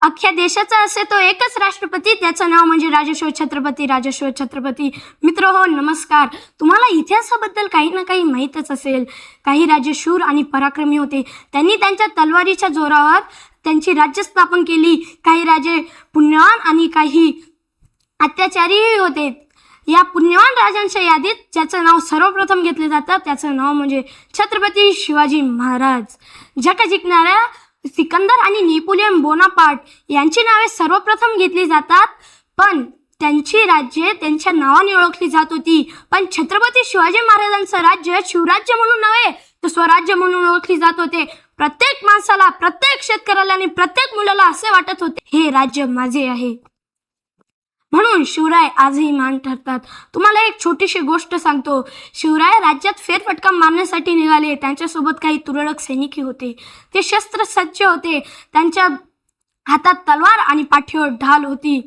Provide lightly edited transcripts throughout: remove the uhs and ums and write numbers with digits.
अख्ख्या देशाचा असे तो एकच राष्ट्रपती, त्याचं नाव म्हणजे राजर्षी छत्रपती राजर्षी छत्रपती. मित्र हो नमस्कार. तुम्हाला इतिहासाबद्दल काही ना काही माहीतच असेल. काही राजे शूर आणि पराक्रमी होते. त्यांनी त्यांच्या तलवारीच्या जोरावर त्यांची राज्य स्थापन केली. काही राजे पुण्यवान आणि काही अत्याचारीही होते. या पुण्यवान राजांच्या यादीत ज्याचं नाव सर्वप्रथम घेतले जातं त्याचं नाव म्हणजे छत्रपती शिवाजी महाराज. जग जिंकणाऱ्या सिकंदर आणि नेपोलियन बोनापार्ट यांची नावे सर्वप्रथम घेतली जातात, पण त्यांची राज्ये त्यांच्या नावाने ओळखली जात होती. पण छत्रपती शिवाजी महाराजांचं राज्य शिवराज्य म्हणून नव्हे तर स्वराज्य म्हणून ओळखली जात होते. प्रत्येक माणसाला, प्रत्येक शेतकऱ्याला आणि प्रत्येक मुलाला असे वाटत होते हे राज्य माझे आहे. म्हणून शिवराय आजही मान ठरतात. तुम्हाला एक छोटीशी गोष्ट सांगतो. शिवराय राज्यात फेरफटका मारण्यासाठी निघाले. त्यांच्यासोबत काही तुरळक सैनिकी होते. ते शस्त्रसज्ज होते. त्यांच्या हातात तलवार आणि पाठीवर ढाल होती.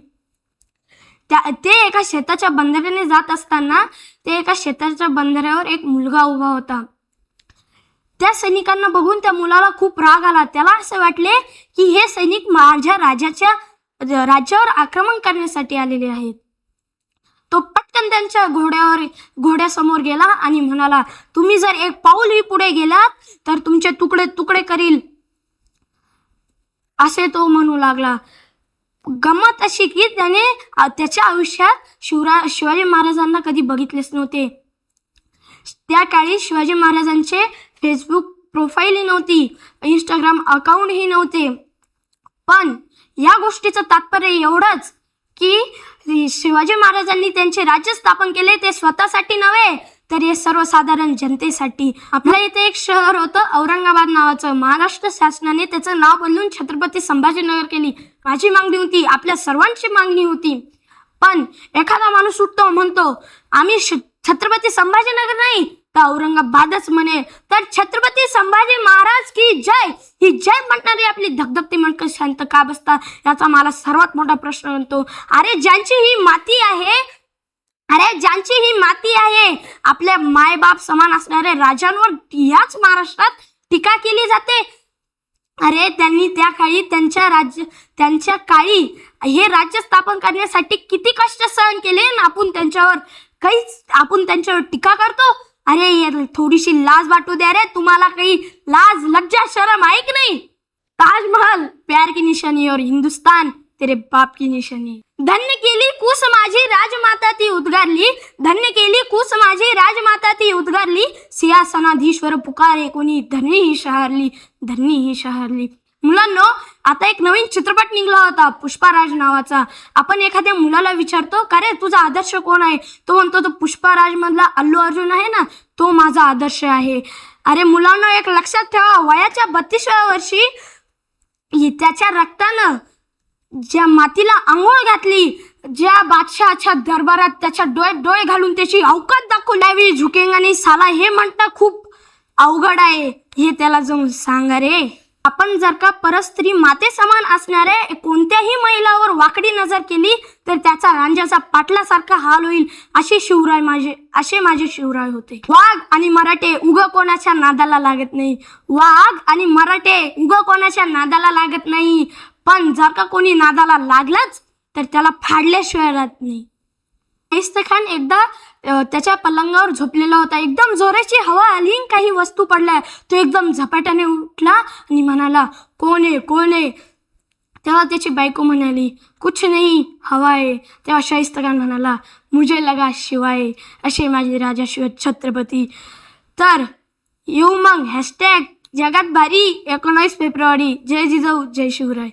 ते एका शेताच्या बंधाऱ्याने जात असताना एका शेताच्या बंधाऱ्यावर एक मुलगा उभा होता. त्या सैनिकांना बघून त्या मुलाला खूप राग आला. त्याला असे वाटले की हे सैनिक माझ्या राज्यावर आक्रमण करण्यासाठी आलेले आहेत. तो पटकन त्यांच्या घोड्यासमोर गेला आणि म्हणाला, तुम्ही जर एक पाऊलही पुढे गेलात तर तुमचे तुकडे तुकडे करील, असे तो म्हणू लागला. गंमत अशी की त्याने त्याच्या आयुष्यात शिवाजी महाराजांना कधी बघितलेच नव्हते. त्या काळी शिवाजी महाराजांचे फेसबुक प्रोफाईलही नव्हती, इंस्टाग्राम अकाउंटही नव्हते. पण या गोष्टीचं तात्पर्य एवढंच की शिवाजी महाराजांनी त्यांचे राज्य स्थापन केले ते स्वतःसाठी नव्हे तर हे सर्वसाधारण जनतेसाठी. आपल्या इथे एक शहर होतं औरंगाबाद नावाचं. महाराष्ट्र शासनाने त्याचं नाव बदलून छत्रपती संभाजीनगर केली. माझी मागणी होती, आपल्या सर्वांची मागणी होती. पण एखादा माणूस उठतो म्हणतो आम्ही छत्रपती संभाजीनगर नाही तर औरंगाबादच म्हणे. तर छत्रपती संभाजी महाराज की जय ही जय म्हणणारी आपली धगधगती मनकं शांत का बसतात याचा मला सर्वात मोठा प्रश्न बनतो. अरे ज्यांची ही माती आहे आपल्या मायबाप समान असणाऱ्या राजांवर याच महाराष्ट्रात टीका केली जाते. अरे त्यांनी त्या काळी त्यांच्या काळी हे राज्य स्थापन करण्यासाठी किती कष्ट सहन केले आणि आपण त्यांच्यावर टीका करतो. अरे थोडीशी लाज वाटू द्या रे. तुम्हाला काही लाज लज्जा शरम आहे की नाही? ताजमहल प्यार की निशानी और हिंदुस्तान तेरे बाप की निशानी. धन्य केली कूस माझी राजमाता ती उद्गारली, धन्य केली कूस माझी राजमाता ती उद्गारली, सिंहासनाधीश्वर पुकारे कोणी धरणी ही शहरली. मुलांनो, आता एक नवीन चित्रपट निघाला होता पुष्पाराज नावाचा. आपण एखाद्या मुलाला विचारतो का रे तुझा आदर्श कोण आहे, तो म्हणतो तो पुष्पाराज मधला अल्लू अर्जुन आहे ना, तो माझा आदर्श आहे. अरे मुलांनो, एक लक्षात ठेवा, वयाच्या 32व्या वर्षी त्याच्या रक्तानं ज्या मातीला आंघोळ घातली, ज्या बादशहाच्या दरबारात त्याच्या डोळ्यात डोळे घालून त्याची अवकात दाखवल्यावी झुकेंगा नाही साला, हे म्हणणं खूप अवघड आहे. हे त्याला जाऊन सांगा रे. आपण जर का परस्त्री माते समान असणाऱ्या कोणत्याही महिलावर वाकडी नजर केली तर त्याचा रांजाचा पाटलासारखा हाल होईल. असे माझे शिवराय होते. वाघ आणि मराठे उग कोणाच्या नादाला लागत नाही. पण जर का कोणी नादाला लागलाच तर त्याला फाडल्याशिवाय राहत नाही. शाहिस्ते खान एकदा त्याच्या पलंगावर झोपलेला होता. एकदम जोराची हवा आली, काही वस्तू पडल्या. तो एकदम झपाट्याने उठला आणि म्हणाला, कोण आहे? तेव्हा त्याची बायको म्हणाली, कुछ नहीं, हवा आहे. तेव्हा शाहिस्ते खान म्हणाला, मुझे लगा शिवा आहे. असे माझे राजा शिव छत्रपती. तर येऊ मग # जगात भारी 19 फेब्रुवारी. जय जिजाऊ जय शिवराय.